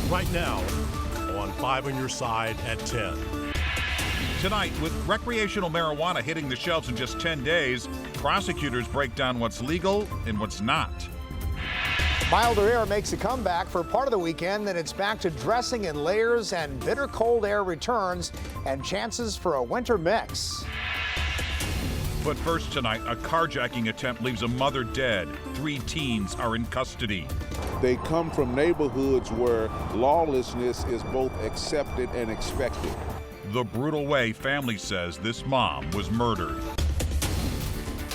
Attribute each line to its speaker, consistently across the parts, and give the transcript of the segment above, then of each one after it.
Speaker 1: right now on 5 on Your Side at 10.
Speaker 2: Tonight, with recreational marijuana hitting the shelves in just 10 days, prosecutors break down what's legal and what's not.
Speaker 3: Milder air makes a comeback for part of the weekend, then it's back to dressing in layers and bitter cold air returns and chances for a winter mix.
Speaker 2: But first tonight, a carjacking attempt leaves a mother dead. 3 teens are in custody.
Speaker 4: They come from neighborhoods where lawlessness is both accepted and expected.
Speaker 2: The brutal way family says this mom was murdered.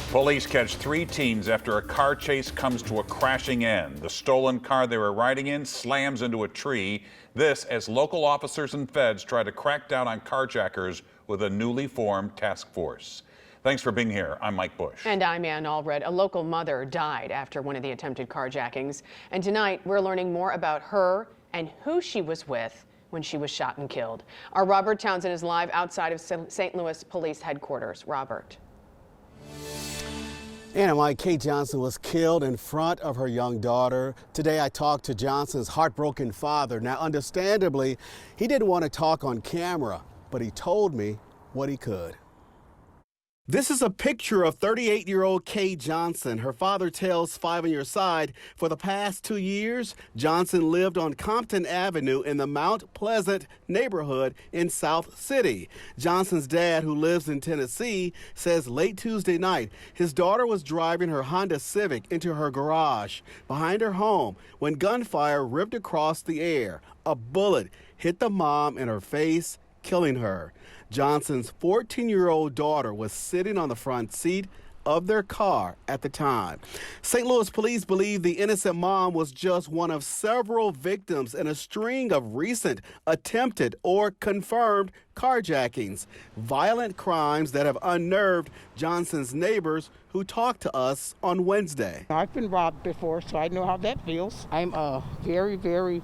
Speaker 2: Police catch 3 teens after a car chase comes to a crashing end. The stolen car they were riding in slams into a tree. This as local officers and feds try to crack down on carjackers with a newly formed task force. Thanks for being here. I'm Mike Bush.
Speaker 5: And I'm Ann Allred. A local mother died after one of the attempted carjackings. And tonight we're learning more about her and who she was with when she was shot and killed. Our Robert Townsend is live outside of St. Louis Police Headquarters. Robert.
Speaker 6: Anna, Mike, Kate Johnson was killed in front of her young daughter. Today I talked to Johnson's heartbroken father. Now, understandably, he didn't want to talk on camera, but he told me what he could. This is a picture of 38-year-old Kate Johnson. Her father tells 5 on Your Side, for the past 2 years, Johnson lived on Compton Avenue in the Mount Pleasant neighborhood in South City. Johnson's dad, who lives in Tennessee, says late Tuesday night, his daughter was driving her Honda Civic into her garage behind her home when gunfire ripped across the air. A bullet hit the mom in her face, killing her. Johnson's 14-year-old daughter was sitting on the front seat of their car at the time. St. Louis police believe the innocent mom was just one of several victims in a string of recent attempted or confirmed carjackings, violent crimes that have unnerved Johnson's neighbors who talked to us on Wednesday.
Speaker 7: I've been robbed before, so I know how that feels. I'm very, very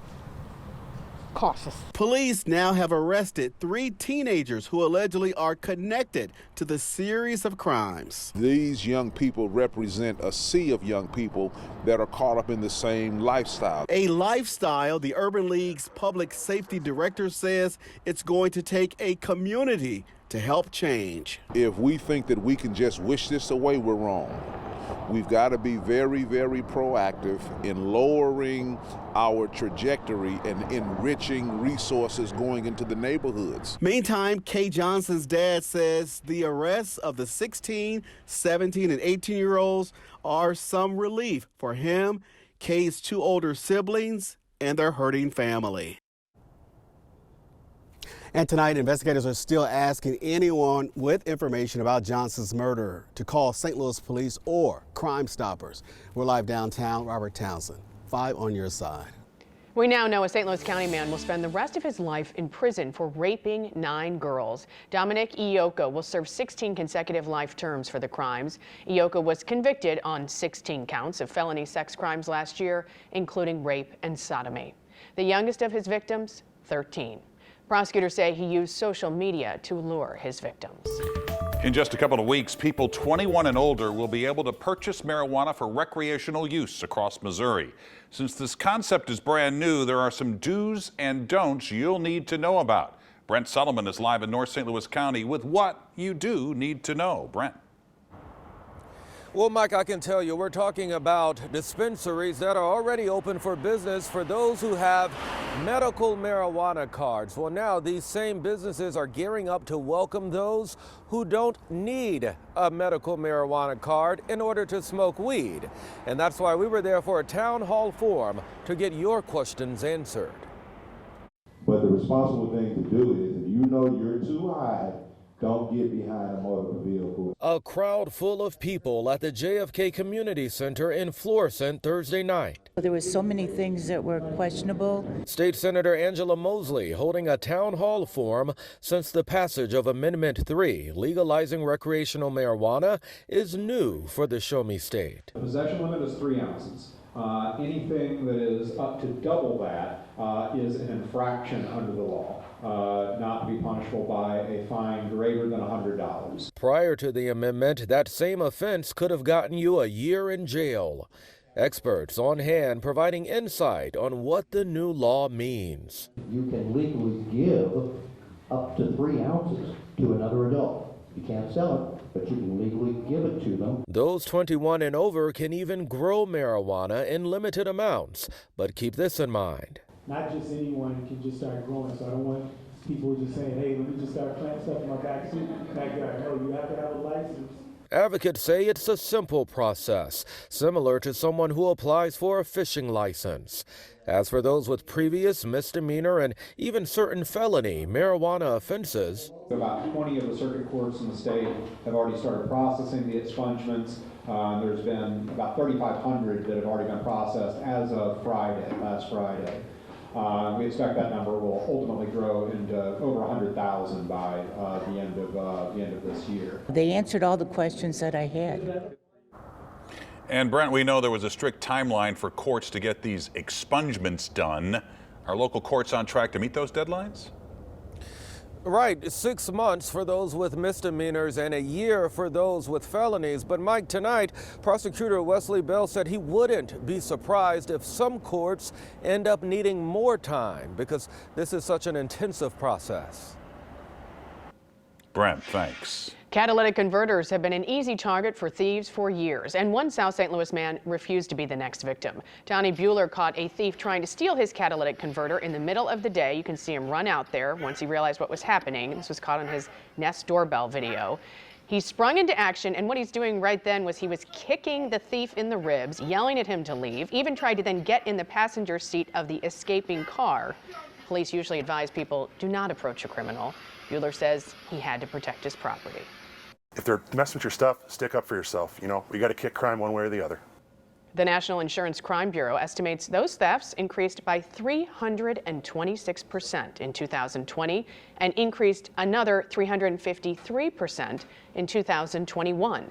Speaker 7: cautious.
Speaker 6: Police now have arrested 3 teenagers who allegedly are connected to the series of crimes.
Speaker 4: These young people represent a sea of young people that are caught up in the same lifestyle.
Speaker 6: A lifestyle the Urban League's public safety director says it's going to take a community to help change.
Speaker 4: If we think that we can just wish this away, we're wrong. We've got to be very, very proactive in lowering our trajectory and enriching resources going into the neighborhoods.
Speaker 6: Meantime, Kay Johnson's dad says the arrests of the 16, 17, and 18-year-olds are some relief for him, Kay's 2 older siblings, and their hurting family. And tonight, investigators are still asking anyone with information about Johnson's murder to call St. Louis Police or Crime Stoppers. We're live downtown. Robert Townsend, 5 on Your Side.
Speaker 5: We now know a St. Louis County man will spend the rest of his life in prison for raping 9 girls. Dominic Ioka will serve 16 consecutive life terms for the crimes. Ioka was convicted on 16 counts of felony sex crimes last year, including rape and sodomy. The youngest of his victims, 13. Prosecutors say he used social media to lure his victims.
Speaker 2: In just a couple of weeks, people 21 and older will be able to purchase marijuana for recreational use across Missouri. Since this concept is brand new, there are some do's and don'ts you'll need to know about. Brent Solomon is live in North St. Louis County with what you do need to know. Brent.
Speaker 8: Well, Mike, I can tell you we're talking about dispensaries that are already open for business for those who have medical marijuana cards. Well, now these same businesses are gearing up to welcome those who don't need a medical marijuana card in order to smoke weed. And that's why we were there for a town hall forum to get your questions answered.
Speaker 9: But the responsible thing to do is, if you know you're too high, don't get behind a motor vehicle.
Speaker 8: A crowd full of people at the JFK Community Center in Florissant Thursday night.
Speaker 10: There were so many things that were questionable.
Speaker 8: State Senator Angela Mosley holding a town hall forum since the passage of Amendment 3 legalizing recreational marijuana is new for the Show Me State.
Speaker 11: The possession limit is 3 ounces. Anything that is up to double that is an infraction under the law, not to be punishable by a fine greater than $100.
Speaker 8: Prior to the amendment, that same offense could have gotten you a year in jail. Experts on hand providing insight on what the new law means.
Speaker 12: You can legally give up to 3 ounces to another adult. You can't sell it, but you can legally give it to them.
Speaker 8: Those 21 and over can even grow marijuana in limited amounts, but keep this in mind.
Speaker 13: Not just anyone can just start growing, so I don't want people just saying, hey, let me just start planting stuff in my backyard. No, you have to have a license.
Speaker 8: Advocates say it's a simple process, similar to someone who applies for a fishing license. As for those with previous misdemeanor and even certain felony marijuana offenses,
Speaker 11: about 20 of the circuit courts in the state have already started processing the expungements. There's been about 3,500 that have already been processed as of last Friday. We expect that number will ultimately grow into over 100,000 by the end of this year.
Speaker 10: They answered all the questions that I had.
Speaker 2: And Brent, we know there was a strict timeline for courts to get these expungements done. Are local courts on track to meet those deadlines?
Speaker 8: Right, 6 months for those with misdemeanors and a year for those with felonies. But Mike, tonight, prosecutor Wesley Bell said he wouldn't be surprised if some courts end up needing more time because this is such an intensive process.
Speaker 2: Brent, thanks.
Speaker 5: Catalytic converters have been an easy target for thieves for years, and one South St. Louis man refused to be the next victim. Donnie Bueller caught a thief trying to steal his catalytic converter in the middle of the day. You can see him run out there once he realized what was happening. This was caught on his Nest doorbell video. He sprung into action, and what he's doing right then was he was kicking the thief in the ribs, yelling at him to leave, even tried to then get in the passenger seat of the escaping car. Police usually advise people do not approach a criminal. Bueller says he had to protect his property.
Speaker 14: If they're messing with your stuff, stick up for yourself. You know, we got to kick crime one way or the other.
Speaker 5: The National Insurance Crime Bureau estimates those thefts increased by 326% in 2020 and increased another 353% in 2021.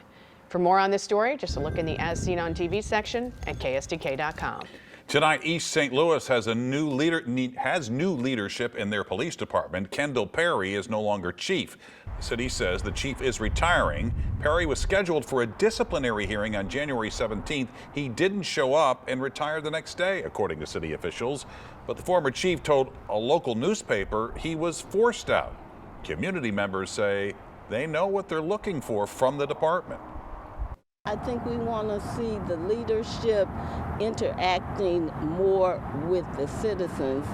Speaker 5: For more on this story, just a look in the As Seen on TV section at KSDK.com.
Speaker 2: Tonight, East St. Louis has new leadership in their police department. Kendall Perry is no longer chief. The city says the chief is retiring. Perry was scheduled for a disciplinary hearing on January 17th. He didn't show up and retired the next day, according to city officials. But the former chief told a local newspaper he was forced out. Community members say they know what they're looking for from the department.
Speaker 15: I think we want to see the leadership interacting more with the citizens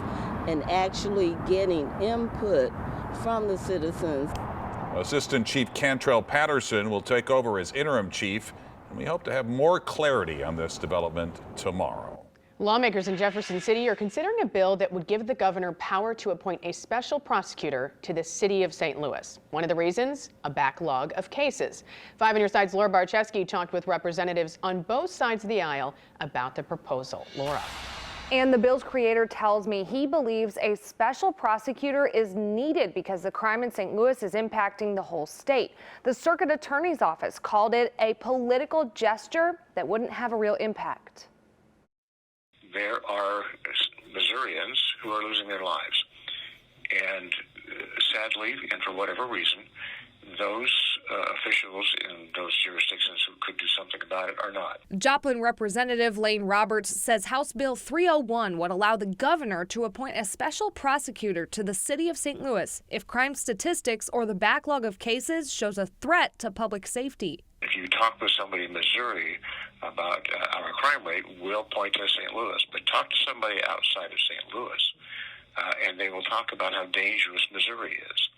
Speaker 15: and actually getting input from the citizens.
Speaker 2: Assistant Chief Cantrell Patterson will take over as interim chief, and we hope to have more clarity on this development tomorrow.
Speaker 5: Lawmakers in Jefferson City are considering a bill that would give the governor power to appoint a special prosecutor to the city of St. Louis. One of the reasons, a backlog of cases. 5 on your side's Laura Barczewski talked with representatives on both sides of the aisle about the proposal. Laura.
Speaker 16: And the bill's creator tells me he believes a special prosecutor is needed because the crime in St. Louis is impacting the whole state. The circuit attorney's office called it a political gesture that wouldn't have a real impact.
Speaker 17: There are Missourians who are losing their lives. And sadly, and for whatever reason, those officials in those jurisdictions who could do something about it are not.
Speaker 16: Joplin Representative Lane Roberts says House Bill 301 would allow the governor to appoint a special prosecutor to the city of St. Louis if crime statistics or the backlog of cases shows a threat to public safety.
Speaker 17: If you talk with somebody in Missouri about our crime rate, we'll point to St. Louis. But talk to somebody outside of St. Louis, and they will talk about how dangerous Missouri is.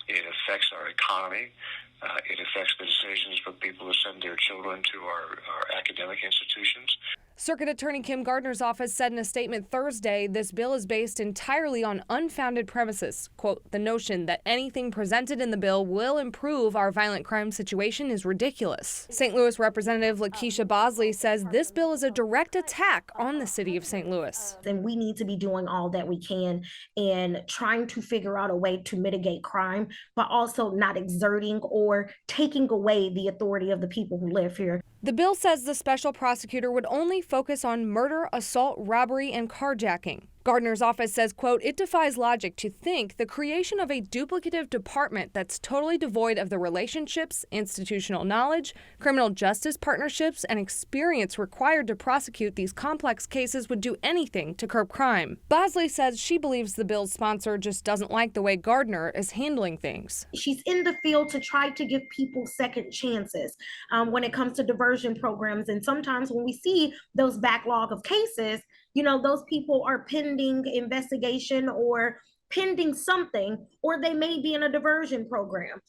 Speaker 17: It affects our economy. It affects the decisions for people to send their children to our academic institutions.
Speaker 16: Circuit Attorney Kim Gardner's office said in a statement Thursday this bill is based entirely on unfounded premises. Quote, the notion that anything presented in the bill will improve our violent crime situation is ridiculous. St. Louis Representative Lakeisha Bosley says this bill is a direct attack on the city of St. Louis.
Speaker 18: Then we need to be doing all that we can in trying to figure out a way to mitigate crime, but also not exerting or taking away the authority of the people who live here.
Speaker 16: The bill says the special prosecutor would only focus on murder, assault, robbery, and carjacking. Gardner's office says, quote, it defies logic to think the creation of a duplicative department that's totally devoid of the relationships, institutional knowledge, criminal justice partnerships, and experience required to prosecute these complex cases would do anything to curb crime. Bosley says she believes the bill's sponsor just doesn't like the way Gardner is handling things.
Speaker 18: She's in the field to try to give people second chances when it comes to diversion programs. And sometimes when we see those backlog of cases, you know, those people are pending investigation or pending something, or they may be in a diversion program.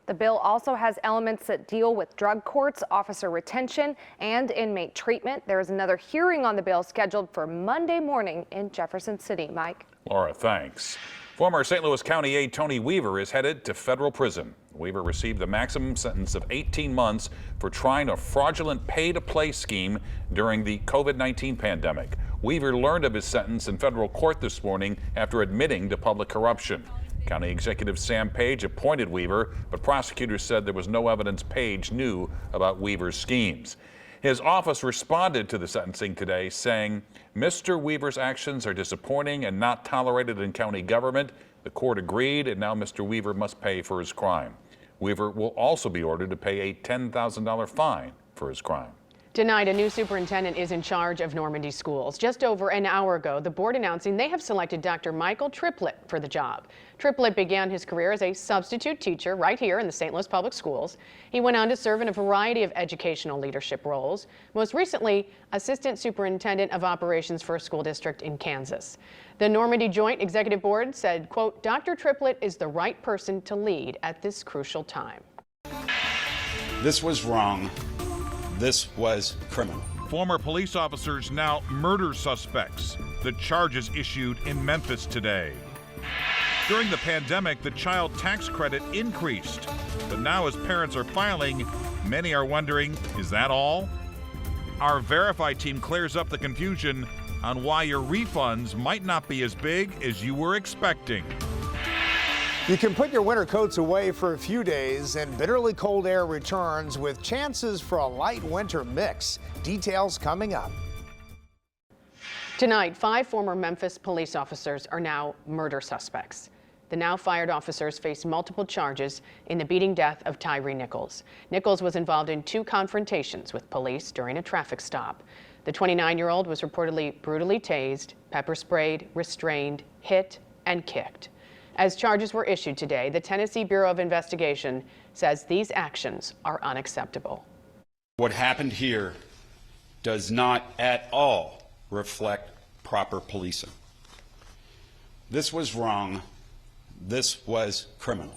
Speaker 16: The bill also has elements that deal with drug courts, officer retention, and inmate treatment. There is another hearing on the bill scheduled for Monday morning in Jefferson City. Mike.
Speaker 2: Laura, thanks. Former St. Louis County aide Tony Weaver is headed to federal prison. Weaver received the maximum sentence of 18 months for trying a fraudulent pay-to-play scheme during the COVID-19 pandemic. Weaver learned of his sentence in federal court this morning after admitting to public corruption. County Executive Sam Page appointed Weaver, but prosecutors said there was no evidence Page knew about Weaver's schemes. His office responded to the sentencing today, saying, Mr. Weaver's actions are disappointing and not tolerated in county government. The court agreed, and now Mr. Weaver must pay for his crime. Weaver will also be ordered to pay a $10,000 fine for his crime.
Speaker 5: Tonight, a new superintendent is in charge of Normandy schools. Just over an hour ago, the board announcing they have selected Dr. Michael Triplett for the job. Triplett began his career as a substitute teacher right here in the St. Louis Public Schools. He went on to serve in a variety of educational leadership roles, most recently assistant superintendent of operations for a school district in Kansas. The Normandy Joint Executive Board said, quote, Dr. Triplett is the right person to lead at this crucial time.
Speaker 19: This was wrong. This was criminal.
Speaker 2: Former police officers now murder suspects. The charges issued in Memphis today. During the pandemic, the child tax credit increased. But now as parents are filing, many are wondering, is that all? Our Verify team clears up the confusion on why your refunds might not be as big as you were expecting.
Speaker 3: You can put your winter coats away for a few days and bitterly cold air returns with chances for a light winter mix. Details coming up.
Speaker 5: Tonight, 5 former Memphis police officers are now murder suspects. The now fired officers face multiple charges in the beating death of Tyree Nichols. Nichols was involved in 2 confrontations with police during a traffic stop. The 29-year-old was reportedly brutally tased, pepper sprayed, restrained, hit, and kicked. As charges were issued today, the Tennessee Bureau of Investigation says these actions are unacceptable.
Speaker 19: What happened here does not at all reflect proper policing. This was wrong. This was criminal.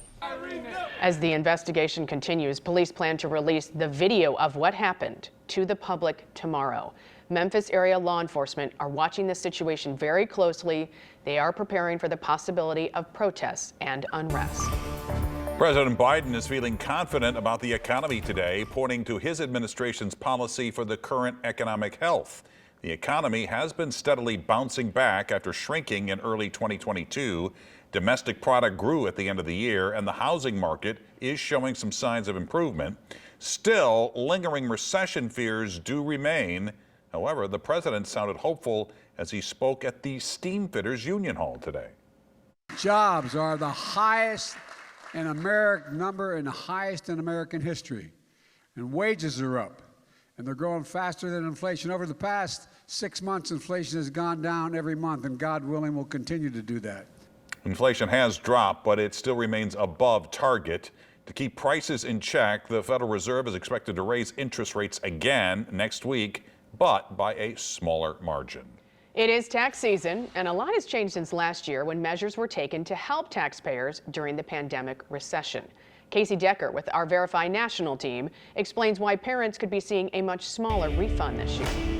Speaker 5: As the investigation continues, police plan to release the video of what happened to the public tomorrow. Memphis area law enforcement are watching the situation very closely. They are preparing for the possibility of protests and unrest.
Speaker 2: President Biden is feeling confident about the economy today, pointing to his administration's policy for the current economic health. The economy has been steadily bouncing back after shrinking in early 2022. Domestic product grew at the end of the year, and the housing market is showing some signs of improvement. Still, lingering recession fears do remain. However, the president sounded hopeful as he spoke at the Steamfitters Union Hall today.
Speaker 20: Jobs are the highest in American number and the highest in American history. And wages are up, and they're growing faster than inflation. Over the past 6 months, inflation has gone down every month, and God willing, will continue to do that.
Speaker 2: Inflation has dropped, but it still remains above target. To keep prices in check, the Federal Reserve is expected to raise interest rates again next week, but by a smaller margin.
Speaker 5: It is tax season, and a lot has changed since last year when measures were taken to help taxpayers during the pandemic recession. Casey Decker with our Verify National team explains why parents could be seeing a much smaller refund this year.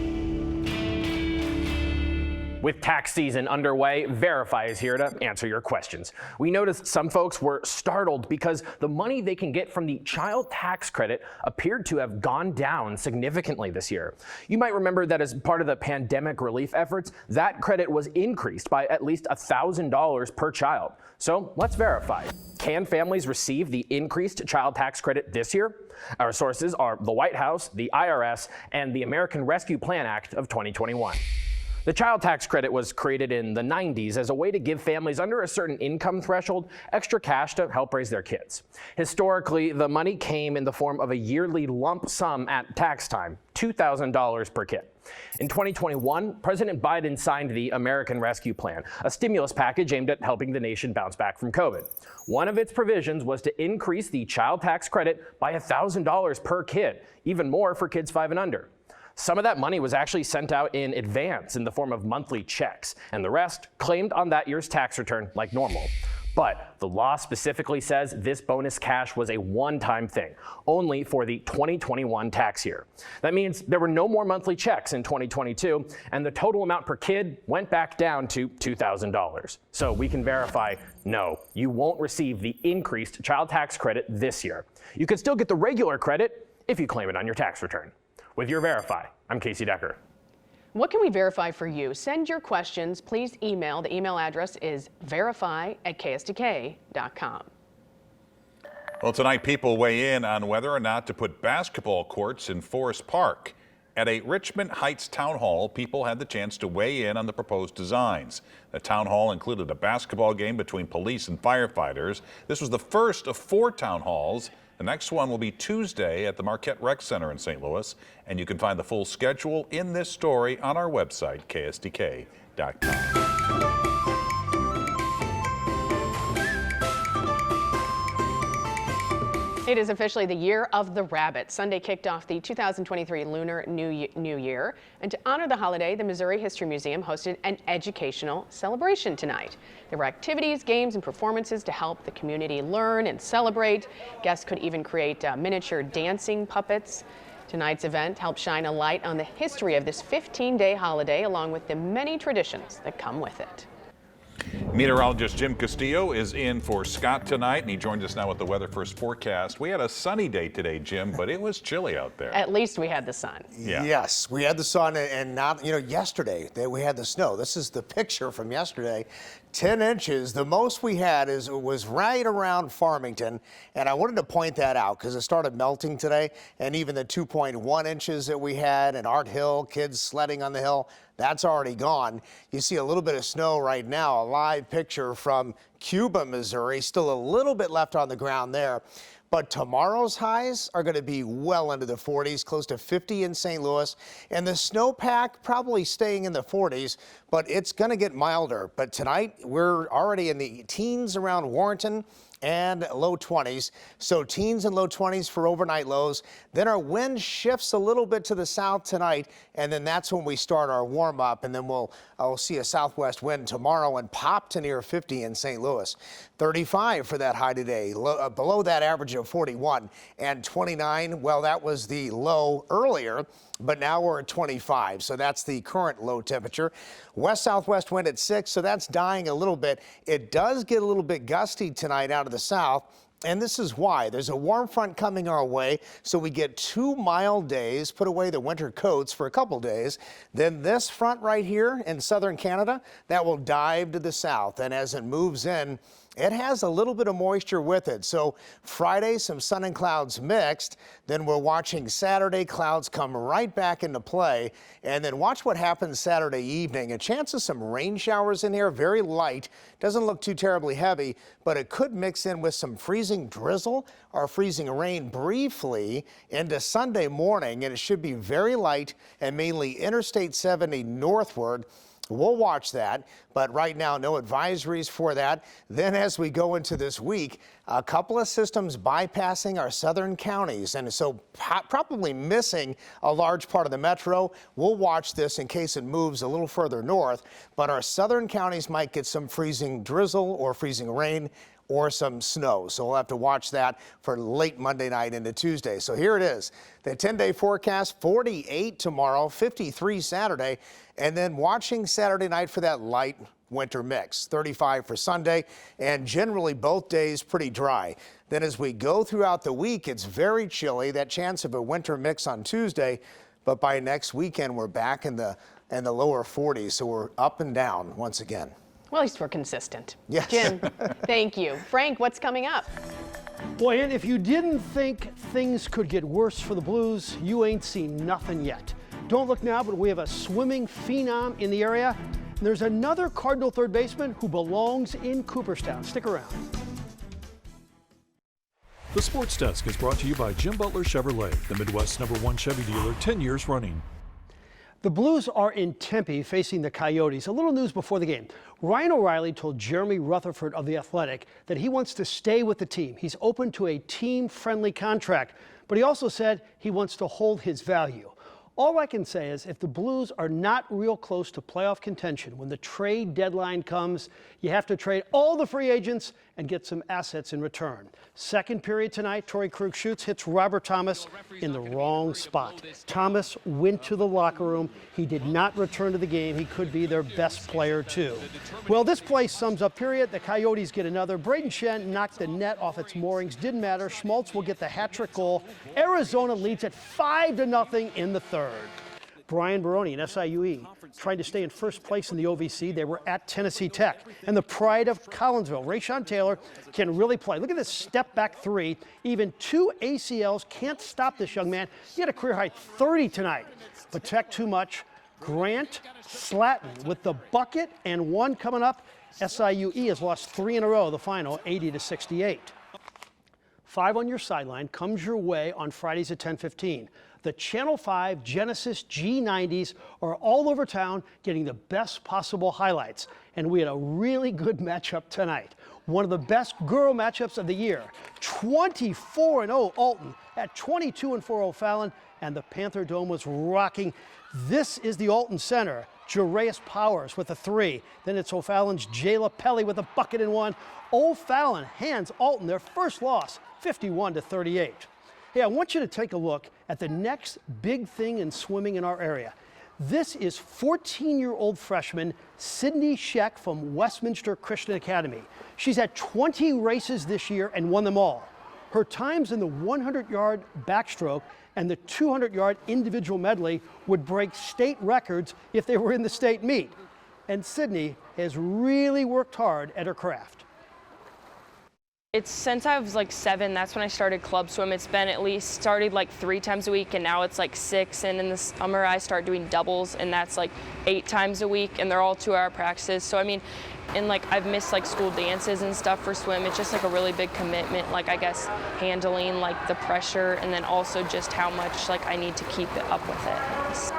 Speaker 21: With tax season underway, Verify is here to answer your questions. We noticed some folks were startled because the money they can get from the child tax credit appeared to have gone down significantly this year. You might remember that as part of the pandemic relief efforts, that credit was increased by at least $1,000 per child. So let's verify. Can families receive the increased child tax credit this year? Our sources are the White House, the IRS, and the American Rescue Plan Act of 2021. The child tax credit was created in the 90s as a way to give families under a certain income threshold extra cash to help raise their kids. Historically, the money came in the form of a yearly lump sum at tax time, $2,000 per kid. In 2021, President Biden signed the American Rescue Plan, a stimulus package aimed at helping the nation bounce back from COVID. One of its provisions was to increase the child tax credit by $1,000 per kid, even more for kids 5 and under. Some of that money was actually sent out in advance in the form of monthly checks, and the rest claimed on that year's tax return like normal. But the law specifically says this bonus cash was a one-time thing, only for the 2021 tax year. That means there were no more monthly checks in 2022, and the total amount per kid went back down to $2,000. So we can verify, no, you won't receive the increased child tax credit this year. You can still get the regular credit if you claim it on your tax return. With your Verify, I'm Casey Decker.
Speaker 5: What can we verify for you? Send your questions. Please email. The email address is verify@ksdk.com.
Speaker 2: Well, tonight people weigh in on whether or not to put basketball courts in Forest Park. At a Richmond Heights town hall, people had the chance to weigh in on the proposed designs. The town hall included a basketball game between police and firefighters. This was the first of 4 town halls. The next one will be Tuesday at the Marquette Rec Center in St. Louis, and you can find the full schedule in this story on our website, ksdk.com.
Speaker 5: It is officially the Year of the Rabbit. Sunday kicked off the 2023 Lunar New Year. And to honor the holiday, the Missouri History Museum hosted an educational celebration tonight. There were activities, games, and performances to help the community learn and celebrate. Guests could even create miniature dancing puppets. Tonight's event helped shine a light on the history of this 15-day holiday, along with the many traditions that come with it.
Speaker 2: Meteorologist Jim Castillo is in for Scott tonight, and he joins us now with the Weather First forecast. We had a sunny day today, Jim, but it was chilly out there.
Speaker 5: At least we had the sun.
Speaker 2: Yeah.
Speaker 3: Yes, we had the sun, and not, yesterday we had the snow. This is the picture from yesterday. 10 inches. The most we had was right around Farmington, and I wanted to point that out because it started melting today, and even the 2.1 inches that we had in Art Hill, kids sledding on the hill, that's already gone. You see a little bit of snow right now, a live picture from Cuba, Missouri. Still a little bit left on the ground there. But tomorrow's highs are going to be well into the 40s, close to 50 in St. Louis. And the snowpack probably staying in the 40s, but it's going to get milder. But tonight, we're already in the teens around Warrenton and low 20s. So teens and low 20s for overnight lows. Then our wind shifts a little bit to the south tonight, and then that's when we start our warm up. And then we'll see a southwest wind tomorrow and pop to near 50 in St. Louis. 35 for that high today, below that average of 41. And 29, well, that was the low earlier, but now we're at 25. So that's the current low temperature. West-southwest wind at 6, so that's dying a little bit. It does get a little bit gusty tonight out of the south. And this is why. There's a warm front coming our way, so we get 2 mild days, put away the winter coats for a couple days. Then this front right here in southern Canada, that will dive to the south. And as it moves in, it has a little bit of moisture with it. So Friday, some sun and clouds mixed. Then we're watching Saturday, clouds come right back into play. And then watch what happens Saturday evening. A chance of some rain showers in here, very light. Doesn't look too terribly heavy, but it could mix in with some freezing drizzle or freezing rain briefly into Sunday morning. And it should be very light and mainly Interstate 70 northward. We'll watch that, but right now, no advisories for that. Then as we go into this week, a couple of systems bypassing our southern counties, and so probably missing a large part of the metro. We'll watch this in case it moves a little further north, but our southern counties might get some freezing drizzle or freezing rain or some snow. So we'll have to watch that for late Monday night into Tuesday. So here it is, the 10-day forecast, 48 tomorrow, 53 Saturday, and then watching Saturday night for that light winter mix, 35 for Sunday, and generally both days pretty dry. Then as we go throughout the week, it's very chilly, that chance of a winter mix on Tuesday, but by next weekend, we're back in the lower 40s, so we're up and down once again.
Speaker 5: Well, at least we're consistent.
Speaker 3: Yes.
Speaker 5: Jim, thank you. Frank, what's coming up?
Speaker 1: Boy, and if you didn't think things could get worse for the Blues, you ain't seen nothing yet. Don't look now, but we have a swimming phenom in the area. And there's another Cardinal third baseman who belongs in Cooperstown. Stick around.
Speaker 22: The Sports Desk is brought to you by Jim Butler Chevrolet, the Midwest's #1 Chevy dealer, 10 years running.
Speaker 1: The Blues are in Tempe facing the Coyotes. A little news before the game. Ryan O'Reilly told Jeremy Rutherford of The Athletic that he wants to stay with the team. He's open to a team-friendly contract, but he also said he wants to hold his value. All I can say is if the Blues are not real close to playoff contention, when the trade deadline comes, you have to trade all the free agents and get some assets in return. Second period tonight, Torrey Krug shoots, hits Robert Thomas in the wrong spot. Thomas went to the locker room. He did not return to the game. He could be their best player, too. Well, this play sums up period. The Coyotes get another. Braden Shen knocked the net off its moorings. Didn't matter. Schmaltz will get the hat-trick goal. Arizona leads at 5-0 in the third. Brian Baroni and SIUE tried to stay in first place in the OVC. They were at Tennessee Tech. And the pride of Collinsville, Rayshon Taylor, can really play. Look at this step-back three. Even 2 ACLs can't stop this young man. He had a career-high 30 tonight. But Tech too much. Grant Slatton with the bucket and one coming up. SIUE has lost 3 in a row, the final 80-68. 5 on your sideline comes your way on Fridays at 10:15. The Channel 5 Genesis G90s are all over town getting the best possible highlights. And we had a really good matchup tonight. One of the best girl matchups of the year. 24-0 Alton at 22-4 O'Fallon, and the Panther Dome was rocking. This is the Alton Center. Jaraeus Powers with a 3. Then it's O'Fallon's Jayla Pelly with a bucket and 1. O'Fallon hands Alton their first loss, 51-38. Hey, I want you to take a look at the next big thing in swimming in our area. This is 14-year-old freshman Sydney Scheck from Westminster Christian Academy. She's had 20 races this year and won them all. Her times in the 100-yard backstroke and the 200-yard individual medley would break state records if they were in the state meet. And Sydney has really worked hard at her craft.
Speaker 23: It's since I was like 7, that's when I started club swim. It's been at least started like 3 times a week, and now it's like 6. And in the summer I start doing doubles, and that's like 8 times a week, and they're all 2-hour practices. So I mean, and like I've missed like school dances and stuff for swim. It's just like a really big commitment, like I guess handling like the pressure, and then also just how much like I need to keep it up with it.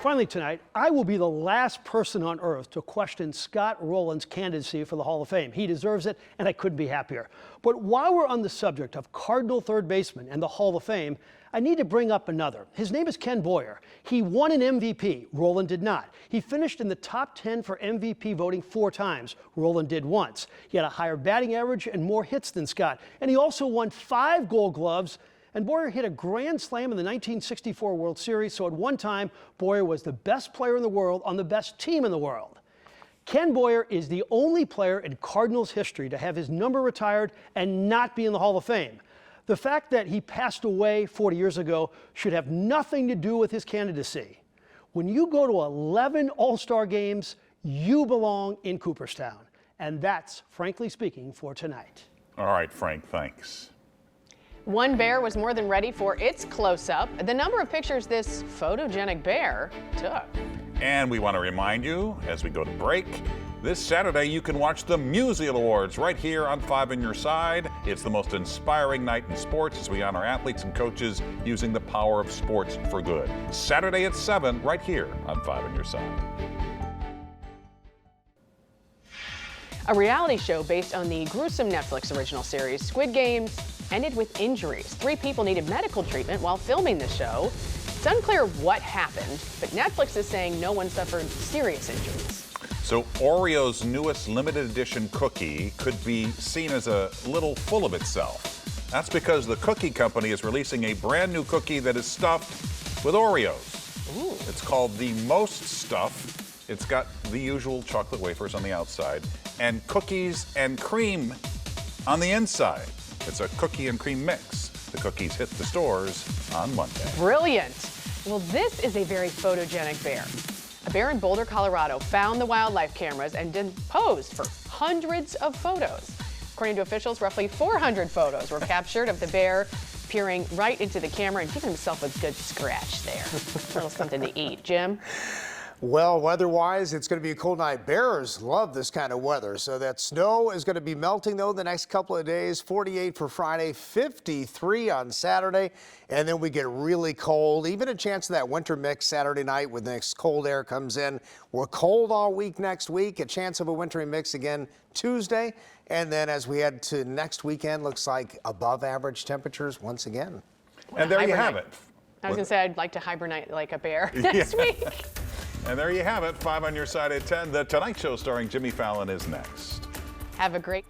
Speaker 1: Finally tonight, I will be the last person on earth to question Scott Rowland's candidacy for the Hall of Fame. He deserves it, and I couldn't be happier. But while we're on the subject of Cardinal third baseman and the Hall of Fame, I need to bring up another. His name is Ken Boyer. He won an MVP. Rowland did not. He finished in the top 10 for MVP voting 4 times. Rowland did once. He had a higher batting average and more hits than Scott. And he also won 5 Gold Gloves. And Boyer hit a grand slam in the 1964 World Series, so at one time, Boyer was the best player in the world on the best team in the world. Ken Boyer is the only player in Cardinals history to have his number retired and not be in the Hall of Fame. The fact that he passed away 40 years ago should have nothing to do with his candidacy. When you go to 11 All-Star games, you belong in Cooperstown. And that's, frankly speaking, for tonight.
Speaker 2: All right, Frank, thanks.
Speaker 5: One bear was more than ready for its close-up. The number of pictures this photogenic bear took.
Speaker 2: And we want to remind you, as we go to break, this Saturday you can watch the Musial Awards right here on 5 on Your Side. It's the most inspiring night in sports as we honor athletes and coaches using the power of sports for good. Saturday at 7 right here on 5 on Your Side.
Speaker 5: A reality show based on the gruesome Netflix original series Squid Games ended with injuries. 3 people needed medical treatment while filming the show. It's unclear what happened, but Netflix is saying no one suffered serious injuries.
Speaker 2: So Oreo's newest limited edition cookie could be seen as a little full of itself. That's because the cookie company is releasing a brand new cookie that is stuffed with Oreos.
Speaker 5: Ooh.
Speaker 2: It's called the Most Stuff. It's got the usual chocolate wafers on the outside and cookies and cream on the inside. It's a cookie and cream mix. The cookies hit the stores on Monday.
Speaker 5: Brilliant. Well, this is a very photogenic bear. A bear in Boulder, Colorado found the wildlife cameras and then posed for hundreds of photos. According to officials, roughly 400 photos were captured of the bear peering right into the camera and giving himself a good scratch there. A little something to eat. Jim?
Speaker 3: Well, weather-wise, it's going to be a cold night. Bears love this kind of weather. So that snow is going to be melting, though, the next couple of days. 48 for Friday, 53 on Saturday. And then we get really cold. Even a chance of that winter mix Saturday night when this cold air comes in. We're cold all week next week. A chance of a wintry mix again Tuesday. And then as we head to next weekend, looks like above average temperatures once again.
Speaker 2: And there you have it.
Speaker 5: I was going to say I'd like to hibernate like a bear next week.
Speaker 2: And there you have it. 5 on your side at 10. The Tonight Show starring Jimmy Fallon is next.
Speaker 5: Have a great